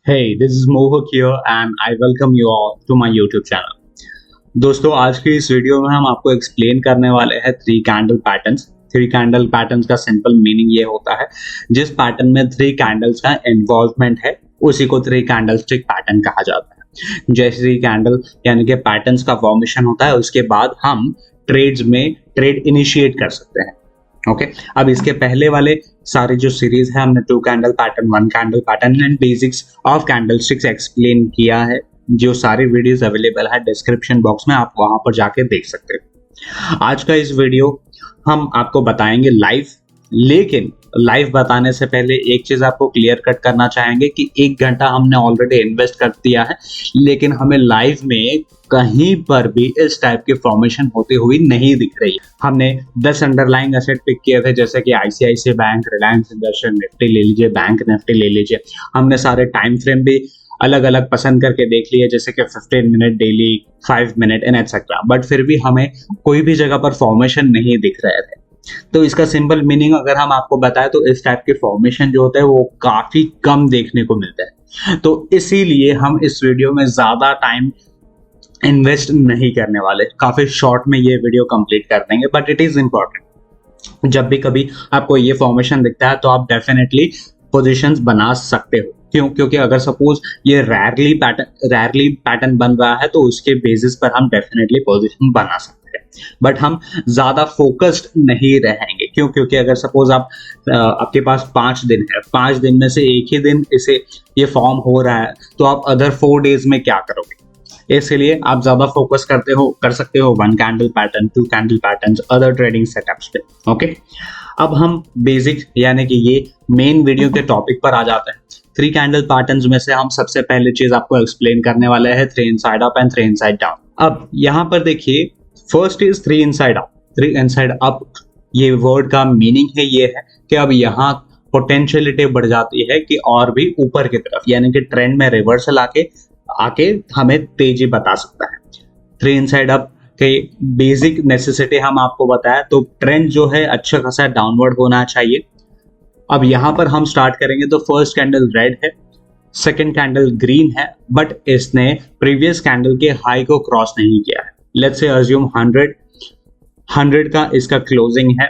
Hey, this is Mohak here and I welcome you all to my YouTube channel. दोस्तों आज की इस video में हम आपको एक्सप्लेन करने वाले हैं three candle patterns. Three candle patterns का सिंपल मीनिंग ये होता है, जिस पैटर्न में थ्री कैंडल्स का इन्वॉल्वमेंट है उसी को थ्री कैंडलस्टिक पैटर्न कहा जाता है। जैसे थ्री कैंडल यानी कि पैटर्न्स का फॉर्मेशन होता है, उसके बाद हम ट्रेड्स में ट्रेड इनिशिएट कर सकते हैं। ओके अब इसके पहले वाले सारे जो सीरीज है हमने two candle pattern, one candle pattern and basics of candlesticks explain किया है। जो सारी वीडियोस अवेलेबल है डिस्क्रिप्शन बॉक्स में, आप वहां पर जाके देख सकते हो। आज का इस वीडियो हम आपको बताएंगे लाइव, लेकिन लाइव बताने से पहले एक चीज आपको क्लियर कट करना चाहेंगे कि 1 घंटा हमने ऑलरेडी इन्वेस्ट कर दिया है, लेकिन हमें लाइव में कहीं पर भी इस टाइप की फॉर्मेशन होती हुई नहीं दिख रही। हमने 10 अंडरलाइंग एसेट पिक किए थे, जैसे कि ICICI bank, Reliance industrial, Nifty ले लीजिए, बैंक निफ्टी ले लीजिए। हमने सारे टाइम फ्रेम भी अलग अलग पसंद करके देख लिए, जैसे कि 15 minute daily, 5 minute and etcetera, but फिर भी हमें कोई भी जगह पर फॉर्मेशन नहीं दिख रहे थे। तो इसका सिंपल मीनिंग अगर हम आपको बताएं तो इस टाइप के फॉर्मेशन जो होता है वो काफी कम देखने को मिलता है। तो इसीलिए हम इस वीडियो में ज्यादा टाइम इन्वेस्ट नहीं करने वाले, काफी शॉर्ट में ये वीडियो कंप्लीट कर देंगे, बट इट इज इंपॉर्टेंट। जब भी कभी आपको ये फॉर्मेशन दिखता है तो आप डेफिनेटली पोजीशंस बना सकते हो। क्यों? क्योंकि अगर सपोज ये रैरली पैटर्न बन रहा है तो उसके बेसिस पर हम डेफिनेटली पोजीशन बना सकते हैं, बट हम ज्यादा फोकस्ड नहीं रहेंगे। क्यों? क्योंकि अगर सपोज आपके पास 5 दिन है, 5 दिन में से एक ही दिन इसे ये फॉर्म हो रहा है, तो आप अदर 4 डेज में क्या करोगे? इसलिए आप ज्यादा फोकस कर सकते हो one candle pattern, two candle patterns, other trading setups पे। ओके अब हम बेसिक यानी कि ये मेन वीडियो के टॉपिक पर आ जाते हैं। थ्री कैंडल पैटर्न्स में से हम सबसे पहले चीज आपको एक्सप्लेन करने वाले हैं three inside up and three inside down. अब यहाँ पर देखिए, first is three inside up. Three inside up ये वर्ड का मीनिंग है ये है कि अब यहाँ पोटेंशियलिटी बढ़ जाती है कि और भी ऊपर की तरफ, यानी कि ट्रेंड में रिवर्सल आके हमें तेजी बता सकता है। थ्री इनसाइड अप के बेसिक नेसेसिटी हम आपको बताया, तो ट्रेंड जो है अच्छा खासा डाउनवर्ड होना चाहिए। अब यहाँ पर हम स्टार्ट करेंगे तो फर्स्ट कैंडल रेड है, सेकंड कैंडल ग्रीन है, बट इसने प्रीवियस कैंडल के हाई को क्रॉस नहीं किया है। लेट्स से अज्यूम 100 का इसका क्लोजिंग है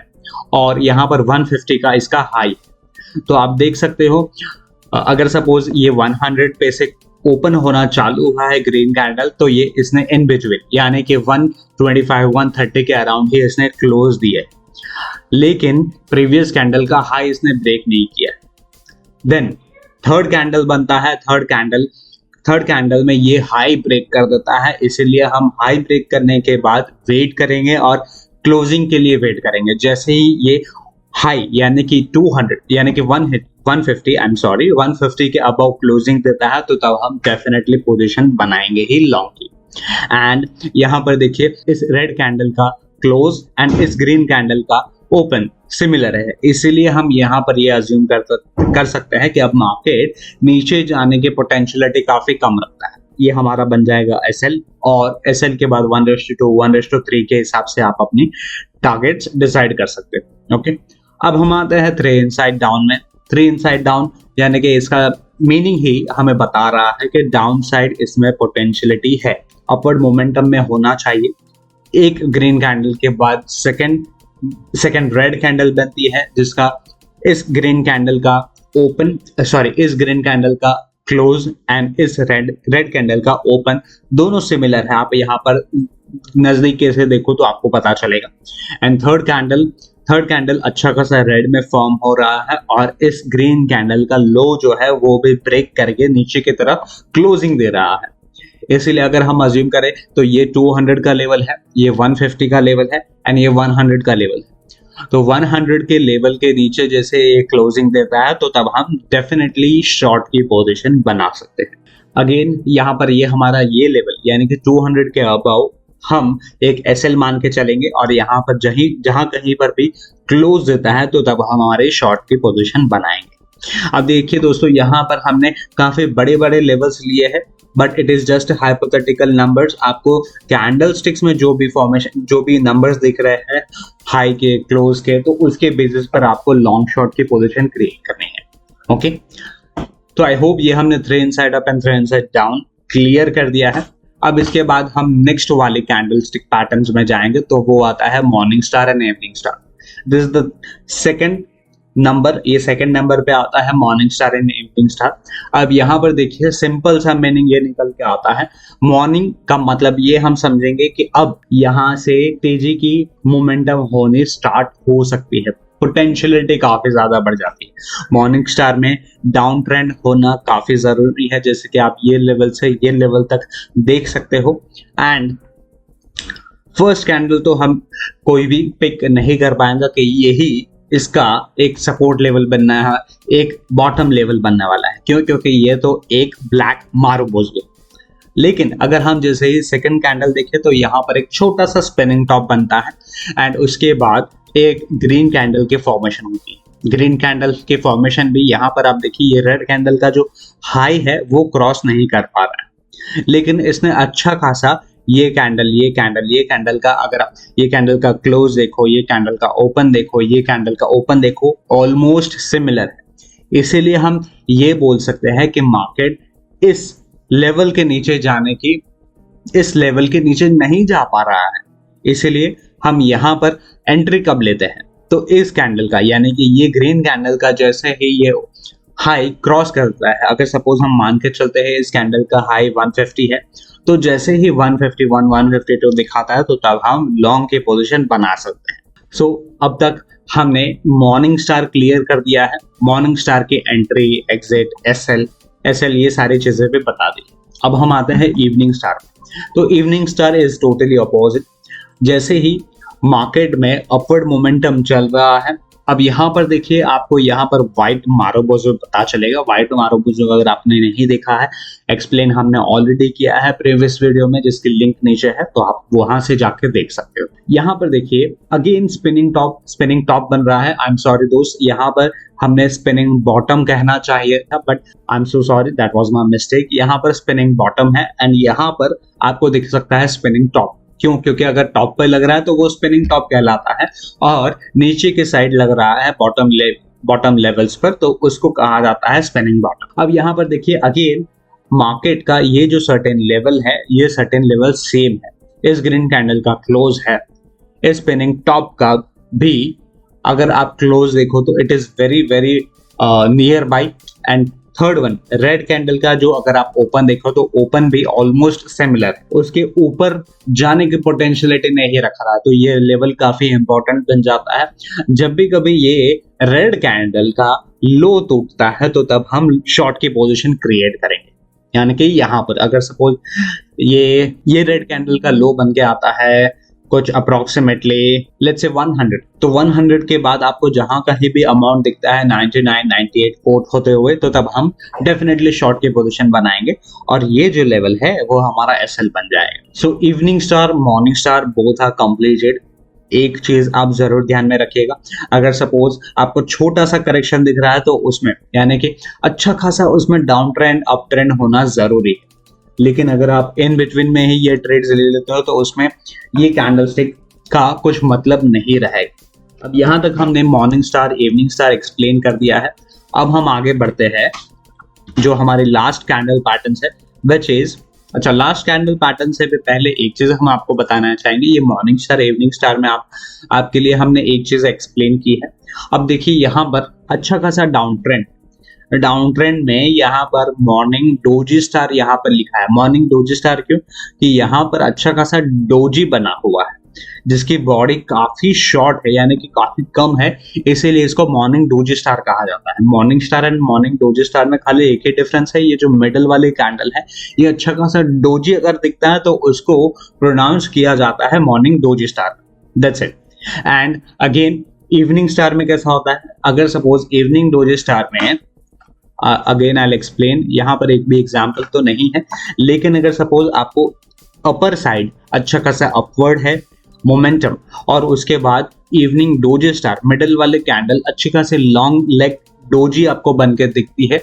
और यहाँ पर 150 का इसका हाई। तो आप देख सकते हो अगर सपोज ये 100 पे से ओपन होना चालू हुआ है ग्रीन कैंडल, तो ये इसने इन बिटवीन यानी कि 125 130 के अराउंड ही इसने क्लोज दिया है, लेकिन प्रीवियस कैंडल का हाई इसने ब्रेक नहीं किया। देन थर्ड कैंडल बनता है, थर्ड कैंडल में ये हाई ब्रेक कर देता है, इसीलिए हम हाई ब्रेक करने के बाद वेट करेंगे और क्लोजिंग के लिए वेट करेंगे। जैसे ही ये हाई यानी कि 200 यानी कि 150 के अबव क्लोजिंग देता है, तो तब हम डेफिनेटली पोजीशन बनाएंगे ही लॉन्ग की। एंड यहाँ पर देखिए, इस रेड कैंडल का क्लोज एंड इस ग्रीन कैंडल का ओपन सिमिलर है, इसीलिए हम यहाँ पर ये अज्यूम कर सकते हैं कि अब मार्केट नीचे जाने की पोटेंशियलिटी काफी कम रखता है। ये हमारा बन जाएगा एसएल, और एसएल के बाद 1:2 1:3 के हिसाब से आप अपनी टारगेट्स डिसाइड कर सकते हो। ओके अब हम आते हैं थ्री इनसाइड डाउन में। थ्री इनसाइड डाउन यानी कि इसका मीनिंग ही हमें बता रहा है कि डाउन साइड इसमें पोटेंशियलिटी है, अपवर्ड मोमेंटम में होना चाहिए। एक ग्रीन कैंडल के बाद सेकंड रेड कैंडल बनती है, जिसका इस ग्रीन कैंडल का क्लोज एंड इस रेड कैंडल का ओपन दोनों सिमिलर है। आप यहाँ पर नजदीक से देखो तो आपको पता चलेगा। एंड थर्ड कैंडल अच्छा खासा रेड में फॉर्म हो रहा है, और इस ग्रीन कैंडल का लो जो है वो भी ब्रेक करके नीचे की तरफ क्लोजिंग दे रहा है। इसीलिए अगर हम अज्यूम करें तो ये 200 का लेवल है, ये 150 का लेवल है एंड ये 100 का लेवल है। तो 100 के लेवल के नीचे जैसे ये क्लोजिंग देता है, तो तब हम डेफिनेटली शॉर्ट की पोजीशन बना सकते हैं। अगेन यहाँ पर ये हमारा ये लेवल यानी कि 200 के अबव हम एक एसएल मान के चलेंगे, और यहाँ पर जहां कहीं पर भी क्लोज देता है तो तब हम हमारे शॉर्ट की पोजीशन बनाएंगे। अब देखिए दोस्तों, यहाँ पर हमने काफी बड़े बड़े लेवल्स लिए हैं, but it is just hypothetical numbers. आपको कैंडल स्टिक्स में जो भी नंबर्स दिख रहे हैं हाई के, क्लोज के, तो उसके बेसिस पर आपको लॉन्ग शॉर्ट की पोजीशन क्रिएट करनी है। ओके तो आई होप ये हमने 3 inside up and 3 inside down clear कर दिया है। अब इसके बाद हम नेक्स्ट वाले कैंडलस्टिक पैटर्न्स में जाएंगे, तो वो आता है morning star and evening star. This is the second number, ये सेकंड नंबर पे आता है morning star and evening star. अब यहाँ पर देखिए सिंपल सा मीनिंग ये निकल के आता है। मॉर्निंग का मतलब ये हम समझेंगे कि अब यहाँ से तेजी की मोमेंटम होनी स्टार्ट हो सकती है, पोटेंशियलिटी काफी ज्यादा बढ़ जाती है। मॉर्निंग स्टार में डाउन ट्रेंड होना काफी जरूरी है, जैसे कि आप ये लेवल से ये लेवल तक देख सकते हो। एंड फर्स्ट कैंडल तो हम कोई भी पिक नहीं कर पाएंगे कि यही इसका एक सपोर्ट लेवल बनना है, एक बॉटम लेवल बनने वाला है। क्यों? क्योंकि ये तो एक ब्लैक मारुबोज़ो। लेकिन अगर हम जैसे ही सेकंड कैंडल देखें तो यहाँ पर एक छोटा सा स्पिनिंग टॉप बनता है एंड उसके बाद एक ग्रीन कैंडल की फॉर्मेशन होती है। ग्रीन कैंडल की फॉर्मेशन भी यहाँ पर आप देखिए, ये रेड कैंडल का जो हाई है वो क्रॉस नहीं कर पा रहा है, लेकिन इसने अच्छा खासा ये कैंडल का, अगर आप ये कैंडल का क्लोज देखो, ये कैंडल का ओपन देखो, ये कैंडल का ओपन देखो, ऑलमोस्ट सिमिलर है। इसीलिए हम ये बोल सकते हैं कि मार्केट इस लेवल के नीचे इस लेवल के नीचे नहीं जा पा रहा है। इसीलिए हम यहाँ पर एंट्री कब लेते हैं, तो इस कैंडल का, यानी कि ये ग्रीन कैंडल का जैसे ही ये हाई क्रॉस करता है, अगर सपोज हम मान के चलते हैं इस कैंडल का हाई 150 है, तो जैसे ही 151, 152 दिखाता है तो तब हम लॉन्ग की पोजीशन बना सकते हैं। सो अब तक हमने मॉर्निंग स्टार क्लियर कर दिया है, मॉर्निंग स्टार की एंट्री, एग्जिट, एसएल ये सारी चीजें भी बता दी। अब हम आते हैं इवनिंग स्टार। तो evening star is totally opposite. जैसे ही मार्केट में अपवर्ड मोमेंटम चल रहा है, अब यहाँ पर देखिए आपको यहाँ पर व्हाइट मारुबोज़ो पता चलेगा। व्हाइट मारुबोज़ो अगर आपने नहीं देखा है, एक्सप्लेन हमने ऑलरेडी किया है प्रीवियस वीडियो में, जिसकी लिंक नीचे है, तो आप वहां से जाकर देख सकते हो। यहाँ पर देखिए अगेन स्पिनिंग टॉप बन रहा है। आई एम सॉरी दोस्त, यहाँ पर हमने स्पिनिंग बॉटम कहना चाहिए था, but I am so sorry, that was my mistake. यहाँ पर स्पिनिंग बॉटम है एंड यहाँ पर आपको दिख सकता है स्पिनिंग टॉप। क्यों? क्योंकि अगर टॉप पे लग रहा है तो वो स्पिनिंग टॉप कहलाता है, और नीचे के साइड लग रहा है बॉटम लेवल्स पर, तो उसको कहा जाता है स्पिनिंग बॉटम। अब यहाँ पर देखिए अगेन मार्केट का ये जो सर्टेन लेवल है, ये सर्टेन लेवल सेम है। इस ग्रीन कैंडल का क्लोज है, इस स्पिनिंग टॉप का भी अगर आप क्लोज देखो तो it is very very near by. And third one red candle का जो अगर आप ओपन देखो तो ओपन भी ऑलमोस्ट सिमिलर है, उसके ऊपर जाने की पोटेंशियलिटी नहीं रख रहा है। तो ये लेवल काफी इंपॉर्टेंट बन जाता है। जब भी कभी ये रेड कैंडल का लो टूटता है तो तब हम शॉर्ट की पोजीशन क्रिएट करेंगे। यानी कि यहाँ पर अगर सपोज ये रेड कैंडल का लो बन के आता है कुछ अप्रोक्सीमेटली लेट्स से 100, तो 100 के बाद आपको जहां कहीं भी अमाउंट दिखता है 99, 98 कोट होते हुए, तो तब हम डेफिनेटली शॉर्ट की पोजीशन बनाएंगे और ये जो लेवल है वो हमारा एसएल बन जाएगा। So evening star, morning star both are completed. एक चीज आप जरूर ध्यान में रखिएगा, अगर सपोज आपको छोटा सा करेक्शन दिख रहा है तो उसमें यानी कि अच्छा खासा उसमें डाउन ट्रेंड अप ट्रेंड होना जरूरी है। लेकिन अगर आप इन बिटवीन में ही ये ट्रेड्स ले लेते हो तो उसमें ये कैंडलस्टिक का कुछ मतलब नहीं रहेगा। अब यहाँ तक हमने morning star, evening star explain कर दिया है। अब हम आगे बढ़ते हैं जो हमारे लास्ट कैंडल पैटर्न्स है, व्हिच इज अच्छा लास्ट कैंडल पैटर्न से भी पहले एक चीज हम आपको बताना चाहेंगे। ये मॉर्निंग स्टार, इवनिंग स्टार में आपके लिए हमने एक चीज एक्सप्लेन की है। अब देखिए यहाँ पर अच्छा खासा डाउन ट्रेंड में यहाँ पर मॉर्निंग डोजी स्टार यहाँ पर लिखा है। मॉर्निंग डोजी स्टार क्यों? कि यहाँ पर अच्छा खासा डोजी बना हुआ है जिसकी बॉडी काफी शॉर्ट है, यानी कि काफी कम है, इसीलिए इसको मॉर्निंग डोजी स्टार कहा जाता है। Morning star and morning doji star में खाली एक ही डिफरेंस है, ये जो मिडल वाली कैंडल है ये अच्छा खासा डोजी अगर दिखता है तो उसको प्रोनाउंस किया जाता है morning doji star. That's it. And again evening star में कैसा होता है? अगर सपोज इवनिंग डोजी स्टार में अगेन आई विल एक्सप्लेन, यहाँ पर एक भी एग्जाम्पल तो नहीं है, लेकिन अगर सपोज आपको अपर साइड अच्छा खासा अपवर्ड है मोमेंटम और उसके बाद इवनिंग डोजी स्टार मिडल वाले कैंडल अच्छी खासी लॉन्ग लेग डोजी आपको बन के दिखती है,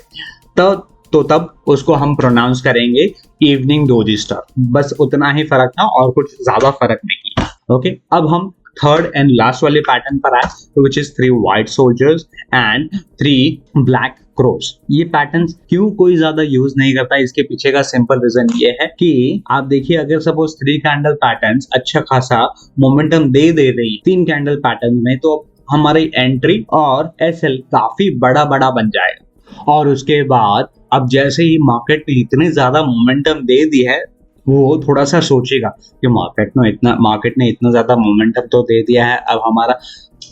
तब उसको हम प्रोनाउंस करेंगे इवनिंग डोजी स्टार। बस उतना ही फर्क था और कुछ ज्यादा फर्क नहीं। ओके, अब हम थर्ड एंड लास्ट वाले पैटर्न पर आए, which is 3 white soldiers and 3 black cross. ये पैटर्न्स क्यों कोई ज्यादा यूज नहीं करता, इसके पीछे का सिंपल रीजन ये है कि आप देखिए, अगर सपोज 3 कैंडल पैटर्न्स अच्छा खासा मोमेंटम दे रही 3 कैंडल पैटर्न में, तो हमारी एंट्री और एसएल काफी बड़ा बड़ा बन जाएगा। और उसके बाद अब जैसे ही मार्केट ने इतनी ज्यादा मोमेंटम दे दी है, वो थोड़ा सा सोचेगा कि मार्केट ने इतना ज्यादा मोमेंटम तो दे दिया है,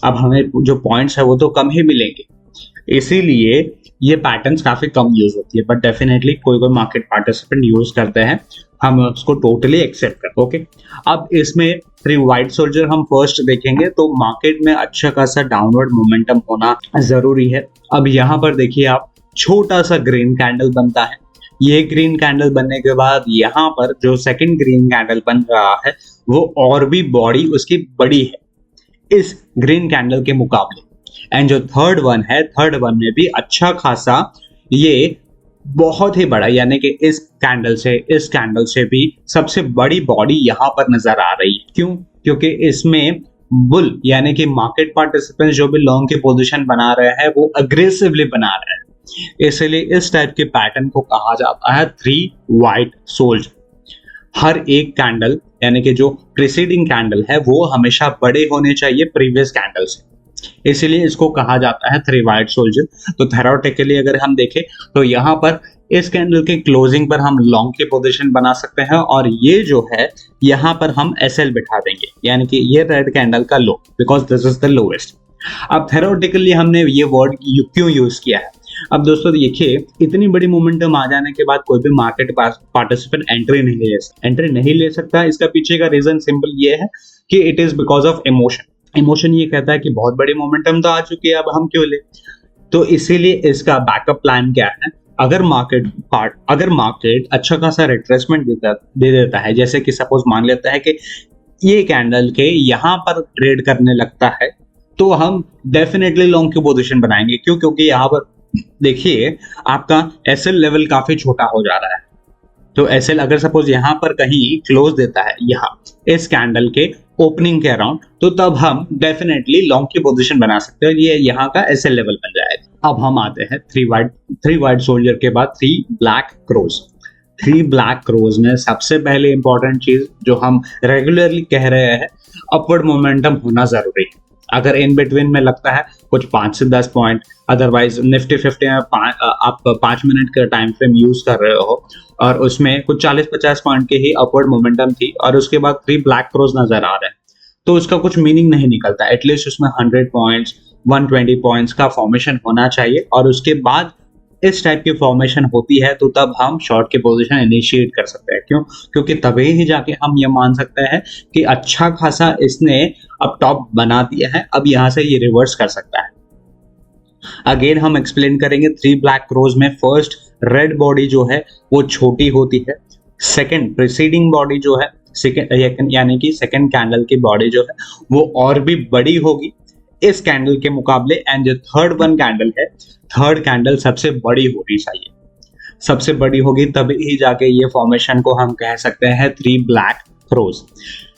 अब हमें जो पॉइंट्स है वो तो कम ही मिलेंगे। इसीलिए ये पैटर्न्स काफी कम यूज होती है, बट डेफिनेटली कोई कोई मार्केट पार्टिसिपेंट यूज करते हैं, हम उसको टोटली एक्सेप्ट करते हैं। ओके, अब इसमें 3 वाइट सोल्जर हम फर्स्ट देखेंगे, तो मार्केट में अच्छा खासा डाउनवर्ड मोमेंटम होना जरूरी है। अब यहाँ पर देखिए आप, छोटा सा ग्रीन कैंडल बनता है। ये ग्रीन कैंडल बनने के बाद यहाँ पर जो सेकंड ग्रीन कैंडल बन रहा है, वो और भी बॉडी उसकी बड़ी है इस ग्रीन कैंडल के मुकाबले। एंड जो थर्ड वन में भी अच्छा खासा, ये बहुत ही बड़ा, यानी कि इस कैंडल से भी सबसे बड़ी बॉडी यहाँ पर नजर आ रही है। क्यों? क्योंकि इसमें बुल यानी कि मार्केट पार्टिसिपेंट्स जो भी लॉन्ग की पोजीशन बना रहे हैं, वो अग्रेसिवली बना रहे हैं। इसलिए इस टाइप के पैटर्न को कहा जाता है 3 वाइट सोल्जर। हर एक कैंडल यानी कि जो प्रीसीडिंग कैंडल है, वो हमेशा बड़े होने चाहिए प्रीवियस कैंडल से, इसलिए इसको कहा जाता है 3 वाइट सोल्जर। तो थेरोटिकली अगर हम देखें, तो यहाँ पर इस कैंडल के क्लोजिंग पर हम लॉन्ग की पोजीशन बना सकते हैं, और ये जो है यहाँ पर हम एसएल बिठा देंगे, यानी कि ये रेड कैंडल का low, because this is the lowest. अब थेरोटिकली हमने ये वर्ड क्यों यूज किया है? अब दोस्तों देखिए, इतनी बड़ी मोमेंटम आ जाने के बाद कोई भी मार्केट पार्टिसिपेंट एंट्री नहीं ले सकता। इसका पीछे का रीजन सिंपल ये है कि it is because of emotion ये कहता है कि बहुत बड़ी मोमेंटम तो आ चुकी है, अब हम क्यों ले। तो इसीलिए इसका बैकअप प्लान क्या है? अगर मार्केट अच्छा खासा रिट्रेसमेंट दे देता है, जैसे कि सपोज मान लेता है कि ये कैंडल के यहाँ पर ट्रेड करने लगता है, तो हम डेफिनेटली लॉन्ग की पोजीशन बनाएंगे। क्यों? क्योंकि यहाँ पर देखिए आपका एसएल लेवल काफी छोटा हो जा रहा है। तो एसएल अगर सपोज यहाँ पर कहीं क्लोज देता है, यहाँ इस कैंडल के ओपनिंग के अराउंड, तो तब हम डेफिनेटली लॉन्ग की पोजीशन बना सकते हैं। ये यहाँ का एसएल लेवल बन जाएगा। अब हम आते हैं 3 वाइट सोल्जर के बाद 3 ब्लैक क्रोज। 3 ब्लैक क्रोज में सबसे पहले इंपॉर्टेंट चीज जो हम रेगुलरली कह रहे हैं, अपवर्ड मोमेंटम होना जरूरी है। अगर इन बिटवीन में लगता है कुछ 5 से 10 पॉइंट, अदरवाइज निफ्टी 50 में आप 5 मिनट का टाइम फ्रेम यूज कर रहे हो और उसमें कुछ 40-50 पॉइंट की ही अपवर्ड मोमेंटम थी, और उसके बाद 3 ब्लैक क्रोज नजर आ रहे हैं, तो उसका कुछ मीनिंग नहीं निकलता। एटलीस्ट उसमें 100 पॉइंट्स 120 पॉइंट्स का फॉर्मेशन होना चाहिए, और उसके बाद इस टाइप की फॉर्मेशन होती है, तो तब हम शॉर्ट की पोजीशन इनिशिएट कर सकते हैं। क्यों? क्योंकि तभी ही जाके हम ये मान सकते हैं कि अच्छा खासा इसने अब टॉप बना दिया है, अब यहाँ से ये रिवर्स कर सकता है। अगेन हम एक्सप्लेन करेंगे 3 ब्लैक क्रोज में फर्स्ट रेड बॉडी जो है वो छोटी होती है, सेकंड प्रीसीडिंग बॉडी जो है यानी कि सेकंड कैंडल की बॉडी जो है वो और भी बड़ी होगी इस कैंडल के मुकाबले। एंड जो थर्ड कैंडल सबसे बड़ी होनी चाहिए, सबसे बड़ी होगी तभी ही जाके ये फॉर्मेशन को हम कह सकते हैं 3 ब्लैक क्रोज।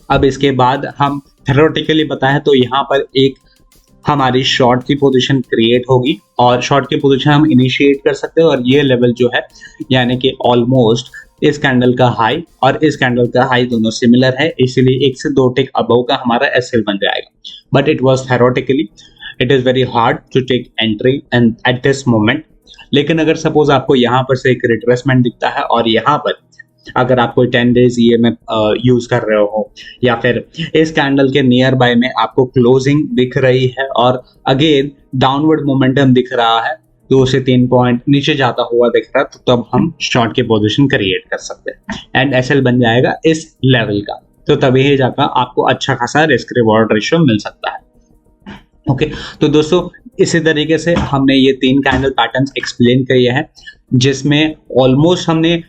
अब इसके बाद हम थ्योरेटिकली बताएं तो यहाँ पर एक हमारी शॉर्ट की पोजीशन क्रिएट होगी, और शॉर्ट की पोजीशन हम इनिशिएट कर सकते हैं, और ये लेवल जो है यानी कि ऑलमोस्ट इस कैंडल का हाई और इस कैंडल का हाई दोनों सिमिलर है, इसीलिए 1 से 2 टिक अबव का हमारा एसएल बन जाएगा। But it was theoretically it is very hard to take entry and at this moment. लेकिन अगर सपोज आपको यहाँ पर से एक रिट्रेसमेंट दिखता है, और यहाँ पर अगर आप कोई 10 डेज ये में यूज कर रहे हो, या फिर इस कैंडल के नियर बाय में आपको क्लोजिंग दिख रही है और अगेन डाउनवर्ड मोमेंटम दिख रहा है, 2 से 3 पॉइंट नीचे जाता हुआ दिख रहा है, तो तब हम शॉर्ट की पोजीशन क्रिएट कर सकते हैं एंड एसएल बन जाएगा इस लेवल का। तो तभी ही जाकर आपको अच्छा खासा रिस्क रिवॉर्ड रेशियो मिल सकता है। ओके, तो दोस्तों इसी तरीके से हमने ये 3 कैंडल पैटर्न्स एक्सप्लेन किए हैं, जिसमें ऑलमोस्ट हमने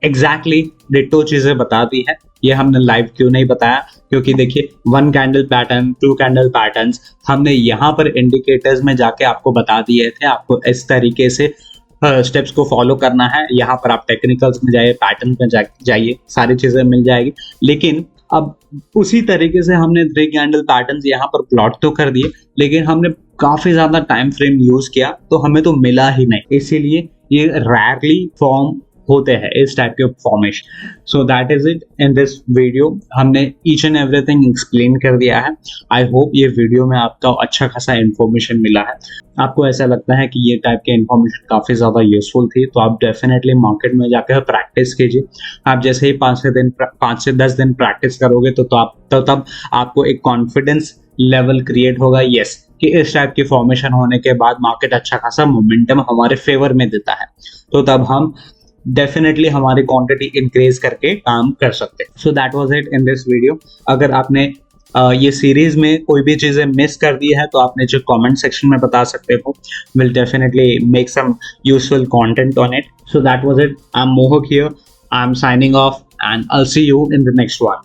एग्जैक्टली डिटो चीजें बता दी है। ये हमने लाइव क्यों नहीं बताया, क्योंकि देखिए 1 कैंडल पैटर्न 2 कैंडल पैटर्न्स हमने यहाँ पर इंडिकेटर्स में जाके आपको बता दिए थे। आपको इस तरीके से स्टेप्स को फॉलो करना है। यहाँ पर आप टेक्निकल्स में जाइए, पैटर्न में जाइए, सारी चीजें मिल जाएगी। लेकिन अब उसी तरीके से हमने 3 कैंडल पैटर्न्स यहाँ पर प्लॉट तो कर दिए, लेकिन हमने काफ़ी ज़्यादा टाइम फ्रेम यूज़ किया तो हमें तो मिला ही नहीं। इसीलिए ये रेयरली फॉर्म होते हैं इस टाइप के formation. So that is it in this video. हमने ईच एंड एवरीथिंग एक्सप्लेन कर दिया है। आई होप ये वीडियो में आपका अच्छा खासा इन्फॉर्मेशन मिला है। आपको ऐसा लगता है कि ये टाइप के इन्फॉर्मेशन काफ़ी ज़्यादा यूजफुल थी तो आप डेफिनेटली मार्केट में जाकर प्रैक्टिस कीजिए। आप जैसे ही 5 से 10 दिन प्रैक्टिस करोगे तो तब आपको एक कॉन्फिडेंस लेवल क्रिएट होगा, यस, कि इस टाइप की फॉर्मेशन होने के बाद मार्केट अच्छा खासा मोमेंटम हमारे फेवर में देता है, तो तब हम डेफिनेटली हमारी क्वांटिटी इंक्रीज करके काम कर सकते हैं। सो that was it in this video. अगर आपने ये सीरीज में कोई भी चीजें मिस कर दी है तो आप नीचे कमेंट सेक्शन में बता सकते हो। Will definitely make some useful content on it. So that was it. I am Mohak here. I am signing off and I'll see you in the next one.